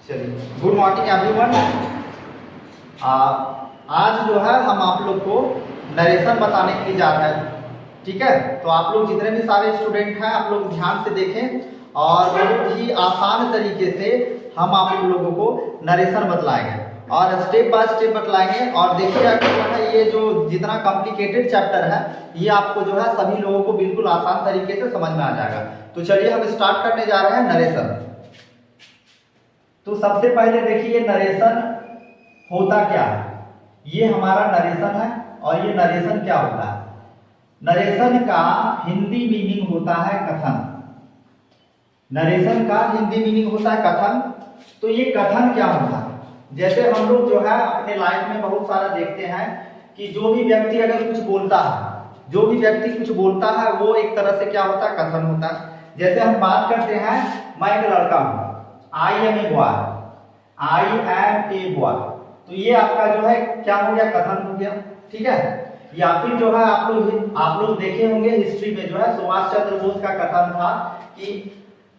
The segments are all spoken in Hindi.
चलिए, गुड मॉर्निंग एवरीवन। आज जो है हम आप लोग को नरेशन बताने के लिए जा रहे हैं, ठीक है। तो आप लोग जितने भी सारे स्टूडेंट हैं आप लोग ध्यान से देखें और बहुत ही आसान तरीके से हम आप लोगों को नरेशन बतलाएंगे और स्टेप बाय स्टेप बतलाएंगे। और देखिए ये जो जितना कॉम्प्लिकेटेड चैप्टर है ये आपको जो है सभी लोगों को बिल्कुल आसान तरीके से समझ में आ जाएगा। तो चलिए हम स्टार्ट करने जा रहे हैं नरेशन। तो सबसे पहले देखिए नरेशन होता क्या है। ये हमारा नरेशन है और ये नरेशन क्या होता है। नरेशन का हिंदी मीनिंग होता है कथन। नरेशन का हिंदी मीनिंग होता है कथन। तो ये कथन क्या होता है, जैसे हम लोग जो है अपने लाइफ में बहुत सारा देखते हैं कि जो भी व्यक्ति अगर कुछ बोलता है, जो भी व्यक्ति कुछ बोलता है वो एक तरह से क्या होता है, कथन होता है। जैसे हम बात करते हैं, मैं एक लड़का हूं, I am a boy, I am a boy, तो ये आपका जो है क्या हो गया, कथन हो गया, ठीक है। या फिर जो है आप लोग देखे होंगे हिस्ट्री में जो है सुभाष चंद्र बोस का कथन था कि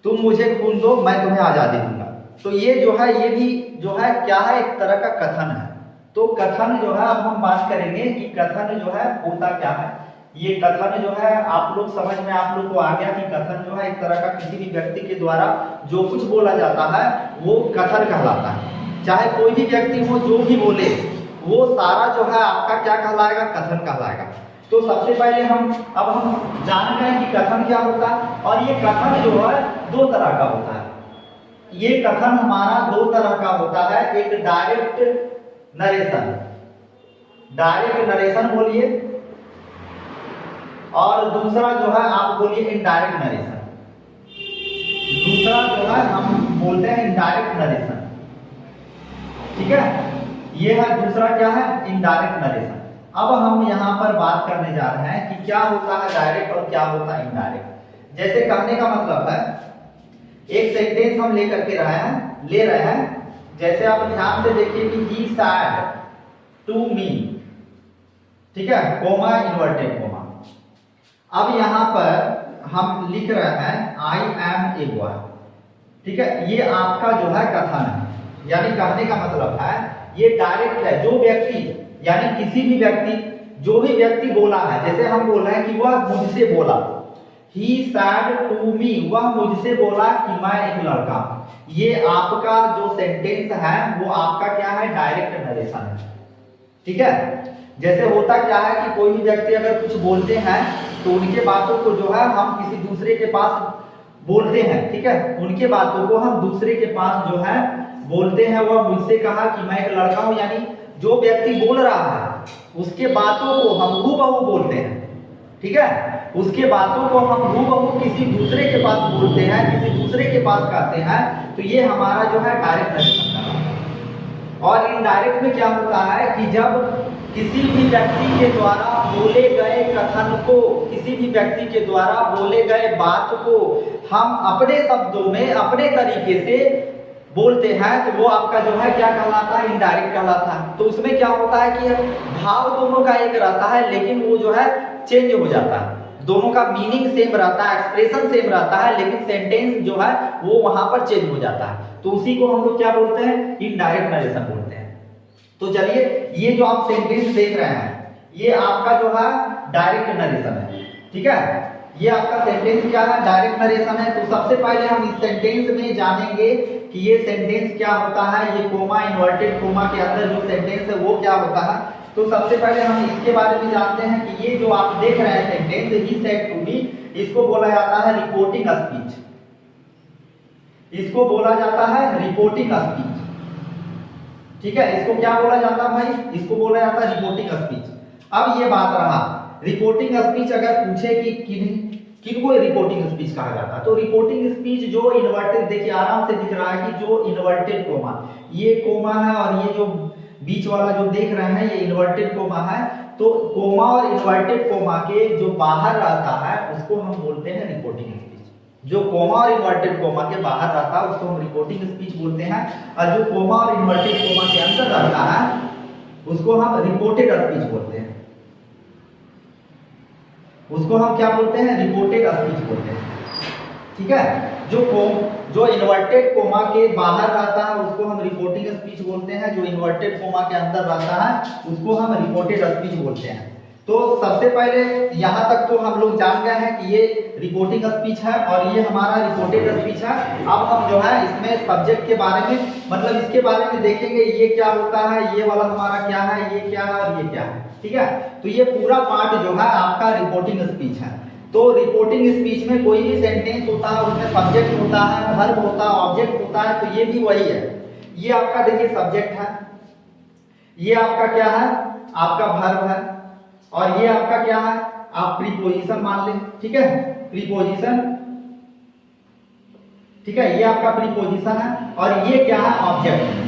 तुम मुझे खून दो मैं तुम्हें आजादी दूंगा। तो ये जो है ये भी जो है क्या है, एक तरह का कथन है। तो कथन जो है अब हम बात करेंगे कि कथन जो है होता क्या है। ये कथन जो है आप लोग समझ में आप लोग को आ गया कि कथन जो है एक तरह का किसी भी व्यक्ति के द्वारा जो कुछ बोला जाता है वो कथन कहलाता है। चाहे कोई भी व्यक्ति हो जो भी बोले वो सारा जो है आपका क्या कहलाएगा, कथन कहलाएगा। तो सबसे पहले हम जान गए कि कथन क्या होता है। और ये कथन जो है दो तरह का होता है। ये कथन हमारा दो तरह का होता है, एक डायरेक्ट नरेशन, डायरेक्ट नरेशन बोलिए, और दूसरा जो है आप बोलिए इनडायरेक्ट नरेशन। दूसरा जो है हम बोलते हैं इनडायरेक्ट नरेशन, ठीक है। ये है दूसरा क्या है, इनडायरेक्ट नरेशन। अब हम यहाँ पर बात करने जा रहे हैं कि क्या होता है डायरेक्ट और क्या होता है इनडायरेक्ट। जैसे कहने का मतलब है, एक सेंटेंस हम ले रहे हैं। जैसे आप ध्यान से देखिए कि ही सैड टू मी, ठीक है, कोमा इन्वर्टेड कोमा। अब यहाँ पर हम लिख रहे हैं आई एम ए बॉय, ठीक है। ये आपका जो है कथन है, यानी कहने का मतलब है ये डायरेक्ट है। जो व्यक्ति यानी किसी भी व्यक्ति, जो भी व्यक्ति बोला है, जैसे हम बोल रहे हैं कि वह मुझसे बोला, ही सैड टू मी, वह मुझसे बोला कि मैं एक लड़का। ये आपका जो सेंटेंस है वो आपका क्या है, डायरेक्ट नरेशन है, ठीक है। जैसे होता क्या है कि कोई भी व्यक्ति अगर कुछ बोलते हैं तो उनके बातों को जो है हम किसी दूसरे के पास बोलते हैं, ठीक है। उनके बातों को हम दूसरे के पास जो है बोलते हैं। वह मुझसे कहा कि मैं एक लड़का हूं, यानी जो व्यक्ति बोल रहा है उसके बातों को हम हूबहू बोलते हैं, ठीक है। उसके बातों को हम हूबहू किसी दूसरे के पास बोलते हैं, किसी दूसरे के पास कहते हैं। तो ये हमारा जो है डायरेक्ट नरेशन है। और इनडायरेक्ट में क्या होता है कि जब किसी भी व्यक्ति के द्वारा बोले गए कथन को, किसी भी व्यक्ति के द्वारा बोले गए बात को हम अपने शब्दों में अपने तरीके से बोलते हैं तो वो आपका जो है क्या कहलाता है, इनडायरेक्ट कहलाता है। तो उसमें क्या होता है कि भाव दोनों का एक रहता है लेकिन वो जो है चेंज हो जाता है। दोनों का मीनिंग सेम रहता है, एक्सप्रेशन सेम रहता है, लेकिन सेंटेंस जो है वो वहां पर चेंज हो जाता है। तो उसी को हम लोग क्या बोलते हैं, इनडायरेक्ट नरेशन बोलते हैं। तो चलिए ये जो आप सेंटेंस देख रहे हैं ये आपका जो है डायरेक्ट नरेशन है, ठीक है। ये आपका सेंटेंस क्या है, डायरेक्ट नरेशन है। तो सबसे पहले हम इस सेंटेंस में जानेंगे कि ये सेंटेंस क्या होता है। ये कोमा इन्वर्टेड कोमा के अंदर जो सेंटेंस है वो क्या होता है। तो सबसे पहले हम इसके बारे में जानते हैं कि ये जो आप देख रहे हैं sentence, he said to me, इसको बोला जाता है रिपोर्टिंग स्पीच। इसको बोला जाता है रिपोर्टिंग स्पीच, ठीक है। इसको क्या बोला जाता है भाई, इसको बोला जाता है रिपोर्टिंग स्पीच। अब ये बात रहा, रिपोर्टिंग स्पीच अगर पूछे कि किनको रिपोर्टिंग स्पीच कहा जाता है, तो रिपोर्टिंग स्पीच जो इन्वर्टेड, देखिए आराम से दिख रहा है कि जो इन्वर्टेड कोमा, ये कोमा है और ये जो बीच वाला जो देख रहे हैं ये इन्वर्टेड कोमा है। तो कोमा और इन्वर्टेड कोमा के जो बाहर रहता है उसको हम बोलते हैं रिपोर्टिंग स्पीच। जो कोमा और इन्वर्टेड कोमा के बाहर रहता है उसको हम रिपोर्टिंग स्पीच बोलते हैं, और जो कोमा और इन्वर्टेड कोमा के अंदर रहता है उसको हम रिपोर्टेड स्पीच बोलते हैं। उसको हम क्या बोलते हैं, रिपोर्टेड स्पीच बोलते हैं, ठीक है। जो इन्वर्टेड कोमा के बाहर रहता है उसको इन्वर्टेड कोमा के अंदर रहता है उसको हम रिपोर्टेड स्पीच बोलते हैं। तो सबसे पहले यहाँ तक तो हम लोग जान गए हैं कि ये रिपोर्टिंग स्पीच है और ये हमारा रिपोर्टेड स्पीच है। अब हम जो है इसमें सब्जेक्ट के बारे में मतलब इसके बारे में देखेंगे, ये क्या होता है, ये वाला हमारा क्या है, ये क्या है और ये क्या है। ठीक है, तो ये पूरा पार्ट जो है आपका रिपोर्टिंग स्पीच है। तो रिपोर्टिंग स्पीच में कोई भी सेंटेंस होता है उसमें सब्जेक्ट होता है, वर्ब होता है, ऑब्जेक्ट होता है, तो ये भी वही है। ये आपका देखिए सब्जेक्ट है, ये आपका क्या है, आपका वर्ब है, और ये आपका क्या है, आप प्रीपोजिशन मान लें। ठीक है, प्रीपोजिशन, ठीक है, ये आपका प्रीपोजिशन है और ये क्या है, ऑब्जेक्ट।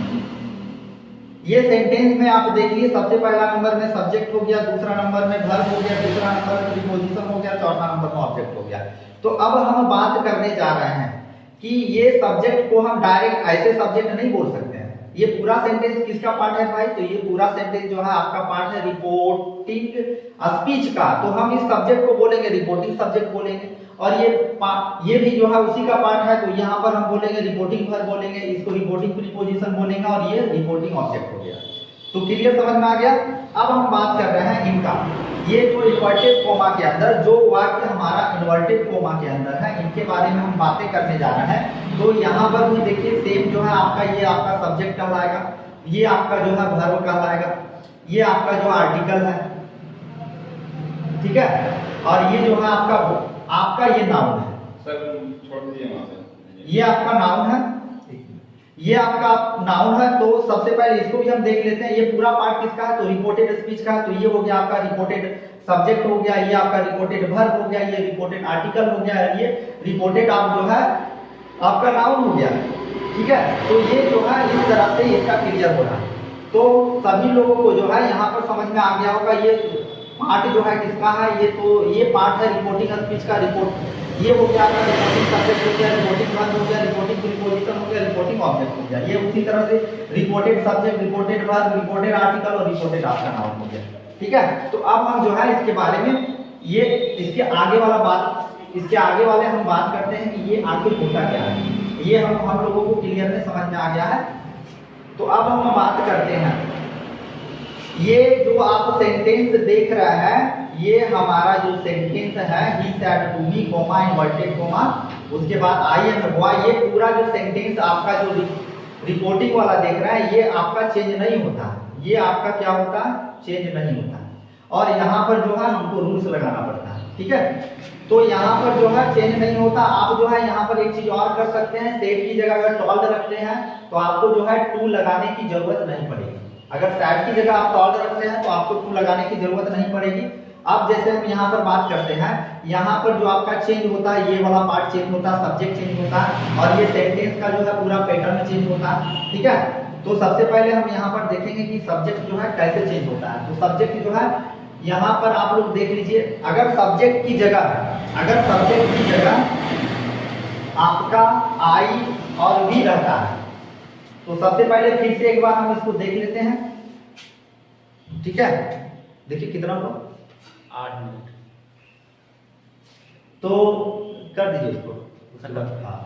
ये सेंटेंस में आप देखिए सबसे पहला नंबर में सब्जेक्ट हो गया, दूसरा नंबर में वर्ब हो गया, तीसरा नंबर में प्रीपोजिशन हो गया, चौथा नंबर में ऑब्जेक्ट हो गया। तो अब हम बात करने जा रहे हैं कि ये सब्जेक्ट को हम डायरेक्ट ऐसे सब्जेक्ट नहीं बोल सकते हैं। ये पूरा सेंटेंस किसका पार्ट है भाई, तो ये पूरा सेंटेंस जो है आपका पार्ट है रिपोर्टिंग स्पीच का। तो हम इस सब्जेक्ट को बोलेंगे रिपोर्टिंग सब्जेक्ट बोलेंगे, और ये भी जो है उसी का पार्ट है। तो यहाँ पर हम बोलेंगे रिपोर्टिंग वर्ब बोलेंगे, इसको रिपोर्टिंग प्रीपोजिशन बोलेंगे, और ये रिपोर्टिंग ऑब्जेक्ट हो गया। तो क्लियर समझ में आ गया। अब हम बात कर रहे हैं इनका, ये जो इन्वर्टेड कोमा के अंदर जो वाक्य हमारा इन्वर्टेड कोमा के अंदर है, इनके बारे में हम बातें करने जा रहे हैं। तो यहाँ पर भी देखिए सेम जो है आपका, ये आपका सब्जेक्ट कहलाएगा, ये आपका जो है वर्ब कहलाएगा, ये आपका जो आर्टिकल है, ठीक है, और ये जो है आपका ये नाउन है। सर छोड़ दीजिए वहां से, ये आपका नाउन है, ये आपका नाउन है। तो सबसे पहले इसको भी हम देख लेते हैं, ये पूरा पार्ट किसका है, तो रिपोर्टेड स्पीच का है। तो ये हो गया आपका रिपोर्टेड सब्जेक्ट हो गया, ये आपका रिपोर्टेड वर्ब हो गया, ये रिपोर्टेड आर्टिकल हो गया, ये रिपोर्टेड आप जो है आपका नाउन हो गया। ठीक है, तो ये जो है इस तरह से इसका क्लियर हो रहा है। तो सभी लोगों को जो है यहाँ पर समझ में आ गया होगा ये पार्ट जो है किसका है, ये तो ये पार्ट है रिपोर्टिंग स्पीच का। ये हो गया आपका रिपोर्टिंग सब्जेक्ट हो गया, रिपोर्टिंग वर्ब हो गया, रिपोर्टिंग प्रीपोजिशन हो गया, रिपोर्टिंग ऑब्जेक्ट हो गया। ये उसी तरह से reported subject, reported verb, reported article और रिपोर्टेड आपका नाउन हो गया। ठीक है, तो अब हम जो है इसके बारे में ये इसके आगे वाला बात, इसके आगे वाले हम बात करते हैं कि ये आखिर होता क्या है। ये हम लोगों को क्लियर में समझ में आ गया है। तो अब हम बात करते हैं, ये जो आप सेंटेंस देख रहे हैं, ये हमारा जो सेंटेंस है he said to me comma inverted comma, उसके बाद आई एम बॉय, ये पूरा जो सेंटेंस आपका जो रिपोर्टिंग वाला देख रहा है, ये आपका चेंज नहीं होता, ये आपका क्या होता है, चेंज नहीं होता। और यहाँ पर जो है हमको रूल्स लगाना पड़ता है। ठीक है, तो यहाँ पर जो है चेंज नहीं होता। आप जो है यहाँ पर एक चीज और कर सकते हैं, सेट की जगह अगर टॉल्ड रखते हैं तो आपको जो है टू लगाने की जरूरत नहीं पड़ेगी। अगर सैड की जगह आप टॉल्ड रखते हैं तो आपको टू लगाने की जरूरत नहीं पड़ेगी। अब जैसे हम यहाँ पर बात करते हैं, यहाँ पर जो आपका चेंज होता है, ये वाला पार्ट चेंज होता है, सब्जेक्ट चेंज होता है, और ये सेंटेंस का जो है पूरा पैटर्न चेंज होता है। ठीक है, तो सबसे पहले हम यहाँ पर देखेंगे कि सब्जेक्ट जो है कैसे चेंज होता है। तो सब्जेक्ट जो है यहाँ पर आप लोग देख लीजिए, अगर सब्जेक्ट की जगह आपका आई और वी रहता है, तो सबसे पहले फिर से एक बार हम इसको देख लेते हैं। ठीक है, देखिए कितना हुआ, 8 मिनट। तो कर दीजिए इसको। हाँ,